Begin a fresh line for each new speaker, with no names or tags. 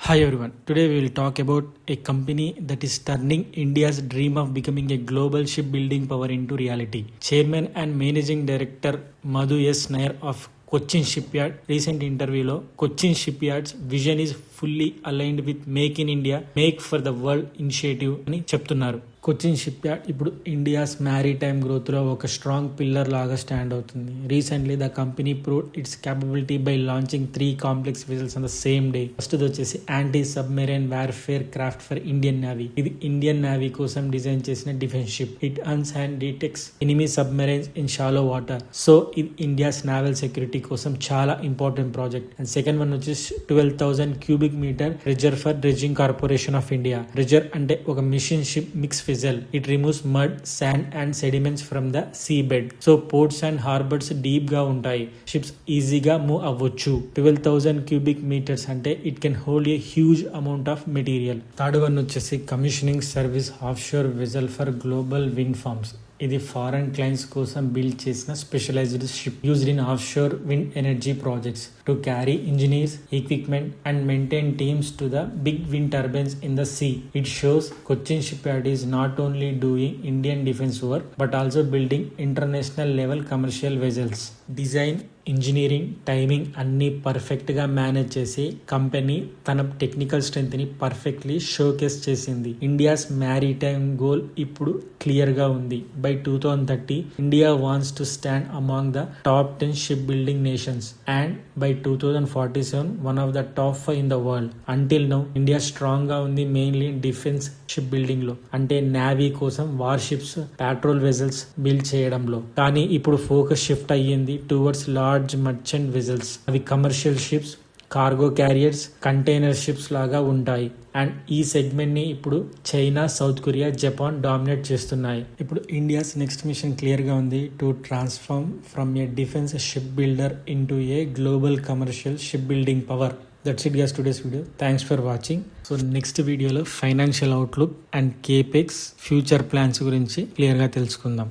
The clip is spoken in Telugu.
Hi everyone. Today we will talk about a company that is turning India's dream of becoming a global shipbuilding power into reality. Chairman and Managing Director Madhu S. Nair of Cochin Shipyard recent interviewలో Cochin Shipyard's vision is fully aligned with Make in India, Make for the World initiative అని చెప్తున్నారు. కొచ్చిన్ షిప్ యార్డ్ ఇప్పుడు ఇండియాస్ మ్యారీటైమ్ గ్రోత్లో ఒక స్ట్రాంగ్ పిల్లర్ లాగా స్టాండ్ అవుతుంది. Recently the company proved its capability by launching 3 complex vessels on the same day. First వచ్చేసి anti submarine warfare craft for Indian navy. ఇది ఇండియన్ నేవీ కోసం డిజైన్ చేసిన defence ship. It hunts and detects enemy submarines in shallow water. So ఇది ఇండియాస్ నావల్ సెక్యూరిటీ కోసం చాలా important project. And second one వచ్చేసి 12,000 cubic meter dredger for dredging corporation of India. Dredger అంటే ఒక machine ship mix vessel. It removes mud, sand and sediments from the seabed. So ports and harbors deep గా ఉంటాయి. Ships ఈజీగా మూవ్ అవ్వచ్చు. 12,000 cubic meters అంటే it can hold a huge amount of material. Third one వచ్చేసి commissioning service offshore vessel for global wind farms. ఇది ఫారెన్ క్లయింట్స్ కోసం బిల్డ్ చేసిన specialised ship used in offshore wind energy projects to carry engineers, equipment and maintain teams to the big wind turbines in the sea. It shows Cochin Shipyard is not only doing Indian defence work but also building international level commercial vessels. Design, engineering, timing అన్నీ పర్ఫెక్ట్గా మేనేజ్ చేసి కంపెనీ తన టెక్నికల్ స్ట్రెంగ్త్ని పర్ఫెక్ట్లీ షోకేస్ చేసింది. ఇండియాస్ మ్యారీటైమ్ గోల్ ఇప్పుడు క్లియర్గా ఉంది. By 2030 India wants to stand among the top 10 ship building nations and by 2047 one of the top 5 in the world. Until now India strong గా ఉంది మెయిన్లీ డిఫెన్స్ షిప్ బిల్డింగ్ లో, అంటే నేవీ కోసం war ships, petrol vessels build చేయడంలో. కానీ ఇప్పుడు ఫోకస్ షిఫ్ట్ అయ్యింది టువర్డ్స్ లార్జ్ మర్చెంట్ వెజల్స్. అవి commercial ships, cargo carriers, container ships లాగా ఉంటాయి. అండ్ ఈ సెగ్మెంట్ ని ఇప్పుడు China, south Korea, Japan dominate చేస్తున్నాయి. ఇప్పుడు ఇండియాస్ నెక్స్ట్ మిషన్ క్లియర్ గా ఉంది, to transform from A defence ship builder into a global commercial ship building power. That's it guys, today's video. Thanks for watching. So next వీడియోలో financial outlook and capex future plans గురించి క్లియర్గా తెలుసుకుందాం.